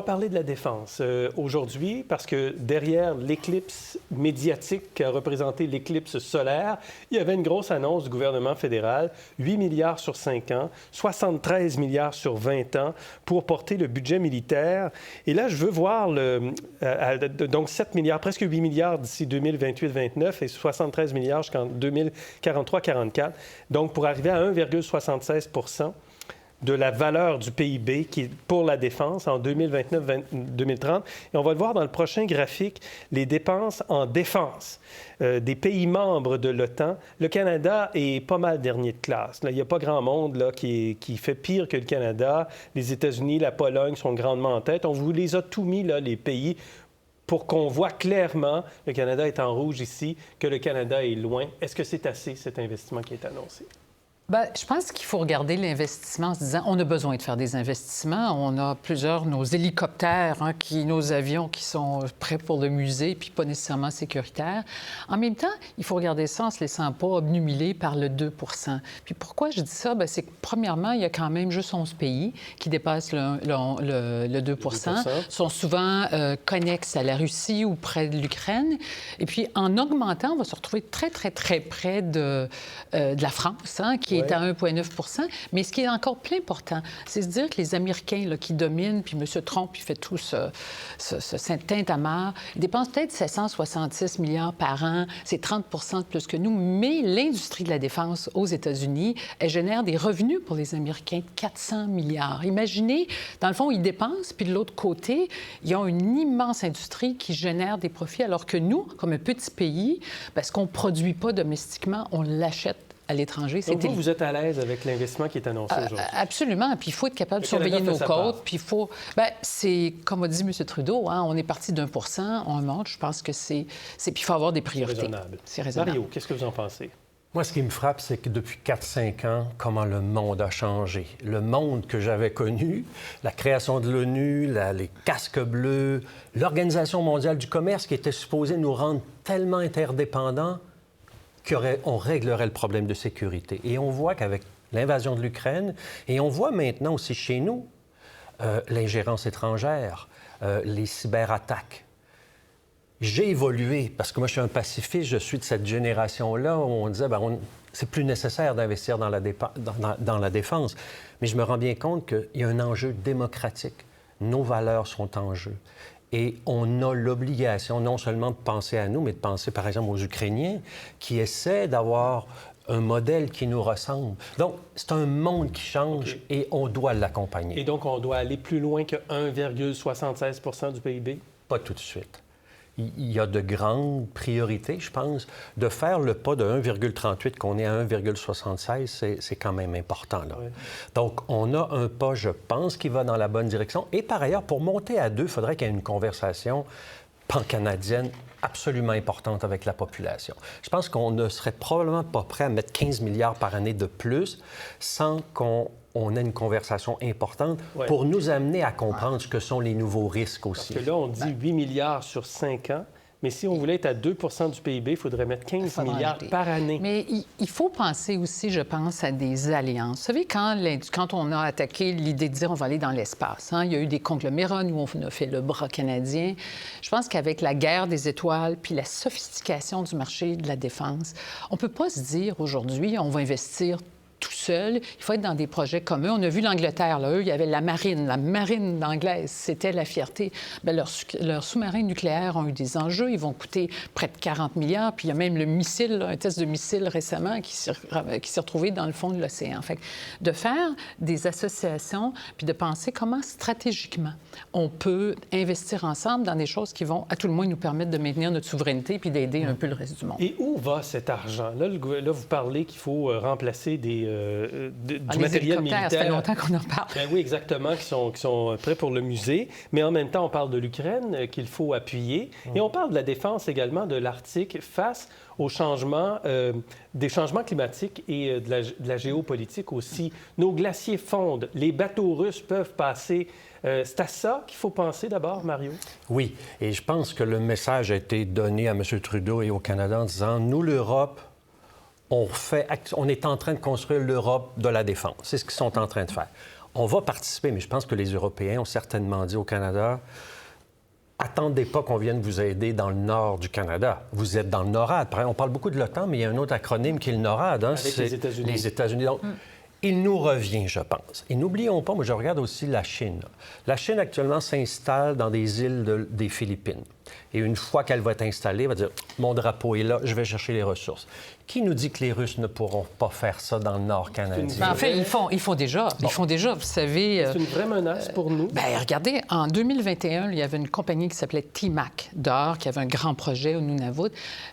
va parler de la défense aujourd'hui parce que derrière l'éclipse médiatique qui a représenté l'éclipse solaire, il y avait une grosse annonce du gouvernement fédéral, 8 milliards sur 5 ans, 73 milliards sur 20 ans pour porter le budget militaire. Et là, je veux voir donc 7 milliards, presque 8 milliards d'ici 2028-29 et 73 milliards jusqu'en 2043-44. Donc, pour arriver à 1,76 % de la valeur du PIB qui est pour la défense en 2029-2030. Et on va le voir dans le prochain graphique, les dépenses en défense des pays membres de l'OTAN. Le Canada est pas mal dernier de classe. Là, il n'y a pas grand monde là, qui fait pire que le Canada. Les États-Unis, la Pologne sont grandement en tête. On vous les a tous mis, là, les pays, pour qu'on voit clairement, le Canada est en rouge ici, que le Canada est loin. Est-ce que c'est assez, cet investissement qui est annoncé? Bien, je pense qu'il faut regarder l'investissement en se disant on a besoin de faire des investissements. On a nos hélicoptères, nos avions qui sont prêts pour le musée, puis pas nécessairement sécuritaires. En même temps, il faut regarder ça en se laissant pas obnubiler par le 2 %. Puis pourquoi je dis ça? Bien, c'est que, premièrement, il y a quand même juste 11 pays qui dépassent le 2 %. Ils sont souvent connexes à la Russie ou près de l'Ukraine. Et puis, en augmentant, on va se retrouver très, très, très près de la France, qui est à 1,9 %. Mais ce qui est encore plus important, c'est de se dire que les Américains là, qui dominent, puis M. Trump, il fait tout ce tintamarre, ils dépensent peut-être 766 milliards par an. C'est 30 % de plus que nous. Mais l'industrie de la défense aux États-Unis, elle génère des revenus pour les Américains de 400 milliards. Imaginez, dans le fond, ils dépensent, puis de l'autre côté, ils ont une immense industrie qui génère des profits, alors que nous, comme un petit pays, parce qu'on ne produit pas domestiquement, on l'achète à l'étranger. Donc vous êtes à l'aise avec l'investissement qui est annoncé aujourd'hui? Absolument. Puis il faut être capable de surveiller nos côtes. Puis il faut... Bien, c'est, comme a dit M. Trudeau, on est parti d'1 %, on monte. Je pense que c'est... Puis il faut avoir des priorités. C'est raisonnable. Mario, qu'est-ce que vous en pensez? Moi, ce qui me frappe, c'est que depuis 4-5 ans, comment le monde a changé. Le monde que j'avais connu, la création de l'ONU, les casques bleus, l'Organisation mondiale du commerce qui était supposée nous rendre tellement interdépendants, qu'on réglerait le problème de sécurité. Et on voit qu'avec l'invasion de l'Ukraine, et on voit maintenant aussi chez nous l'ingérence étrangère, les cyberattaques. J'ai évolué, parce que moi, je suis un pacifiste, je suis de cette génération-là où on disait, c'est plus nécessaire d'investir dans la défense. Mais je me rends bien compte qu'il y a un enjeu démocratique. Nos valeurs sont en jeu. Et on a l'obligation non seulement de penser à nous, mais de penser, par exemple, aux Ukrainiens qui essaient d'avoir un modèle qui nous ressemble. Donc, c'est un monde qui change et on doit l'accompagner. Et donc, on doit aller plus loin que 1,76 % du PIB? Pas tout de suite. Il y a de grandes priorités, je pense. De faire le pas de 1,38 qu'on est à 1,76, c'est quand même important, là. Oui. Donc, on a un pas, je pense, qui va dans la bonne direction. Et par ailleurs, pour monter à 2, il faudrait qu'il y ait une conversation pan-canadienne absolument importante avec la population. Je pense qu'on ne serait probablement pas prêt à mettre 15 milliards par année de plus sans qu'on ait une conversation importante pour nous amener à comprendre ce que sont les nouveaux risques aussi. Parce que là, on dit 8 milliards sur 5 ans. Mais si on voulait être à 2 % du PIB, il faudrait mettre 15 milliards par année. Mais il faut penser aussi, je pense, à des alliances. Vous savez, quand on a attaqué l'idée de dire on va aller dans l'espace, il y a eu des conglomérats, nous, on a fait le bras canadien. Je pense qu'avec la guerre des étoiles puis la sophistication du marché de la défense, on ne peut pas se dire aujourd'hui on va investir tout seul. Il faut être dans des projets communs. On a vu l'Angleterre, là, eux, il y avait la marine anglaise, c'était la fierté. Bien, leurs sous-marins nucléaires ont eu des enjeux, ils vont coûter près de 40 milliards, puis il y a même le missile, là, un test de missile récemment qui s'est retrouvé dans le fond de l'océan. Fait que de faire des associations, puis de penser comment stratégiquement on peut investir ensemble dans des choses qui vont, à tout le moins, nous permettre de maintenir notre souveraineté puis d'aider un peu le reste du monde. Et où va cet argent? Là, vous parlez qu'il faut remplacer du matériel militaire. Ça fait longtemps qu'on en parle. Ben oui, exactement, qui sont prêts pour le musée. Mais en même temps, on parle de l'Ukraine qu'il faut appuyer. Et on parle de la défense également de l'Arctique face aux changements, des changements climatiques et de la géopolitique aussi. Nos glaciers fondent. Les bateaux russes peuvent passer. C'est à ça qu'il faut penser d'abord, Mario? Oui. Et je pense que le message a été donné à M. Trudeau et au Canada en disant, nous, l'Europe, on est en train de construire l'Europe de la défense. C'est ce qu'ils sont en train de faire. On va participer, mais je pense que les Européens ont certainement dit au Canada, attendez pas qu'on vienne vous aider dans le nord du Canada. Vous êtes dans le NORAD. On parle beaucoup de l'OTAN, mais il y a un autre acronyme qui est le NORAD. Hein, avec les États-Unis. Les États-Unis. Donc, il nous revient, je pense. Et n'oublions pas, moi, je regarde aussi la Chine. La Chine, actuellement, s'installe dans des îles des Philippines. Et une fois qu'elle va être installée, elle va dire « Mon drapeau est là, je vais chercher les ressources ». Qui nous dit que les Russes ne pourront pas faire ça dans le nord canadien? En fait, ils font déjà. Ils font déjà, vous savez... C'est une vraie menace pour nous. Bien, regardez, en 2021, il y avait une compagnie qui s'appelait TMAC d'or, qui avait un grand projet au Nunavut.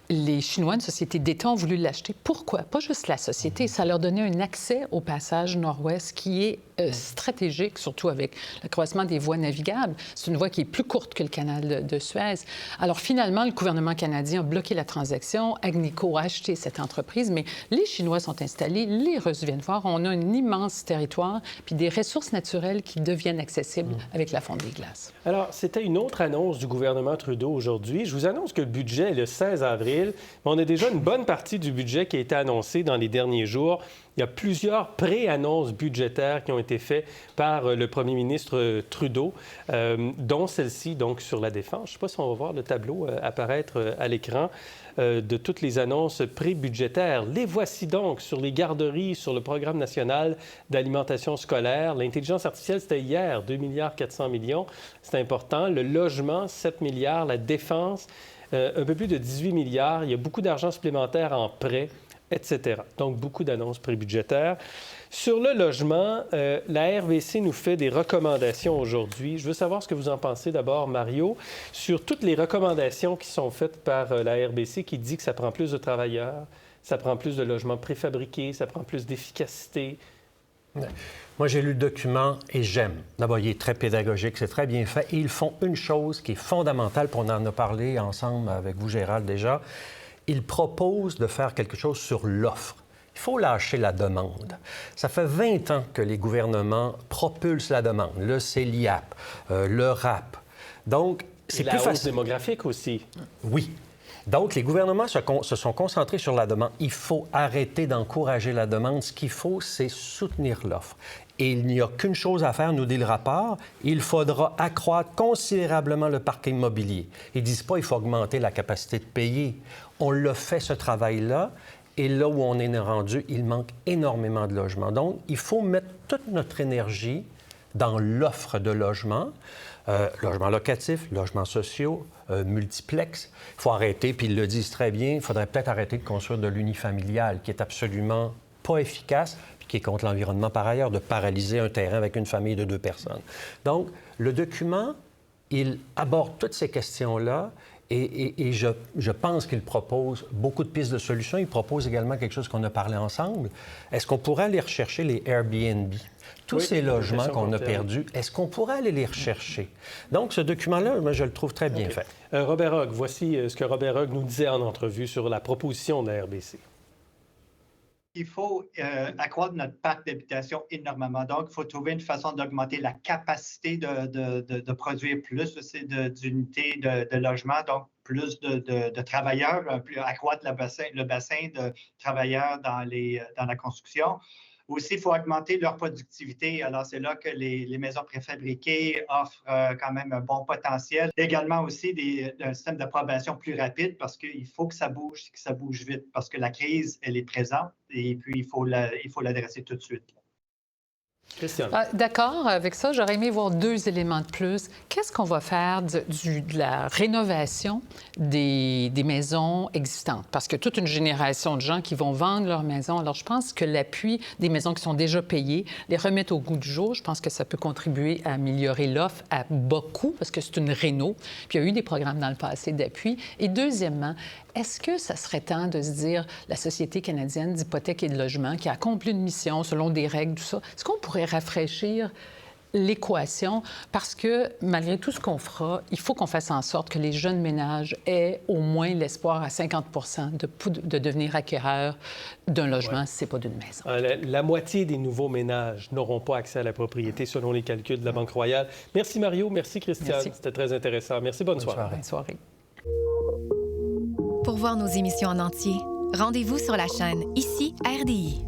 Les Chinois, une société d'État, ont voulu l'acheter. Pourquoi? Pas juste la société. Ça leur donnait un accès au passage nord-ouest qui est stratégique, surtout avec l'accroissement des voies navigables. C'est une voie qui est plus courte que le canal de Suez. Alors, finalement, le gouvernement canadien a bloqué la transaction. Agnico a acheté cette entreprise, mais les Chinois sont installés, les Russes viennent voir. On a un immense territoire, puis des ressources naturelles qui deviennent accessibles avec la fonte des glaces. Alors, c'était une autre annonce du gouvernement Trudeau aujourd'hui. Je vous annonce que le budget est le 16 avril, mais on a déjà une bonne partie du budget qui a été annoncé dans les derniers jours. Il y a plusieurs pré-annonces budgétaires qui ont été faites par le premier ministre Trudeau, dont celle-ci, donc, sur la défense. Je ne sais pas si on va voir le tableau apparaître à l'écran de toutes les annonces pré-budgétaires. Les voici donc sur les garderies, sur le programme national d'alimentation scolaire. L'intelligence artificielle, c'était hier, 2,4 milliards. C'est important. Le logement, 7 milliards. La défense, un peu plus de 18 milliards. Il y a beaucoup d'argent supplémentaire en prêts, etc. Donc, beaucoup d'annonces prébudgétaires. Sur le logement, la RBC nous fait des recommandations aujourd'hui. Je veux savoir ce que vous en pensez d'abord, Mario, sur toutes les recommandations qui sont faites par la RBC qui dit que ça prend plus de travailleurs, ça prend plus de logements préfabriqués, ça prend plus d'efficacité. Moi, j'ai lu le document et j'aime. D'abord, il est très pédagogique, c'est très bien fait. Et ils font une chose qui est fondamentale, puis on en a parlé ensemble avec vous, Gérald, déjà. Ils proposent de faire quelque chose sur l'offre. Il faut lâcher la demande. Ça fait 20 ans que les gouvernements propulsent la demande. Le CELIAP, le RAP. Donc, c'est plus facile. La hausse démographique aussi. Oui. Donc, les gouvernements se sont concentrés sur la demande. Il faut arrêter d'encourager la demande. Ce qu'il faut, c'est soutenir l'offre. Et il n'y a qu'une chose à faire, nous dit le rapport, il faudra accroître considérablement le parc immobilier. Ils ne disent pas qu'il faut augmenter la capacité de payer. On l'a fait, ce travail-là, et là où on est rendu, il manque énormément de logements. Donc, il faut mettre toute notre énergie dans l'offre de logements, logements locatifs, logements sociaux, multiplex. Il faut arrêter, puis ils le disent très bien, il faudrait peut-être arrêter de construire de l'unifamilial, qui est absolument pas efficace, puis qui est contre l'environnement par ailleurs, de paralyser un terrain avec une famille de 2 personnes. Donc, le document, il aborde toutes ces questions-là et je pense qu'il propose beaucoup de pistes de solutions. Il propose également quelque chose qu'on a parlé ensemble. Est-ce qu'on pourrait aller rechercher les Airbnb? Tous ces logements qu'on a perdus, est-ce qu'on pourrait aller les rechercher? Donc, ce document-là, moi, je le trouve très bien fait. Robert Hogg, voici ce que Robert Hogg nous disait en entrevue sur la proposition de la RBC. Il faut accroître notre parc d'habitation énormément. Donc, il faut trouver une façon d'augmenter la capacité de produire plus d'unités de logement, donc plus de travailleurs, accroître le bassin de travailleurs dans la construction. Aussi, il faut augmenter leur productivité. Alors, c'est là que les maisons préfabriquées offrent quand même un bon potentiel. Également aussi un système d'approbation plus rapide parce qu'il faut que ça bouge vite parce que la crise, elle est présente et puis il faut l'adresser tout de suite. Christiane. D'accord avec ça. J'aurais aimé voir 2 éléments de plus. Qu'est-ce qu'on va faire de la rénovation des maisons existantes? Parce que toute une génération de gens qui vont vendre leurs maisons. Alors, je pense que l'appui des maisons qui sont déjà payées, les remettre au goût du jour, je pense que ça peut contribuer à améliorer l'offre à bas coût, parce que c'est une réno. Puis, il y a eu des programmes dans le passé d'appui. Et deuxièmement, est-ce que ça serait temps de se dire, la Société canadienne d'hypothèque et de logement, qui a accompli une mission selon des règles, tout ça, est-ce qu'on pourrait rafraîchir l'équation? Parce que, malgré tout ce qu'on fera, il faut qu'on fasse en sorte que les jeunes ménages aient au moins l'espoir à 50 de devenir acquéreurs d'un logement, si ce n'est pas d'une maison. La moitié des nouveaux ménages n'auront pas accès à la propriété selon les calculs de la Banque royale. Merci Mario, merci Christiane. C'était très intéressant. Merci, bonne soirée. Bonne soirée. Pour voir nos émissions en entier, rendez-vous sur la chaîne Ici RDI.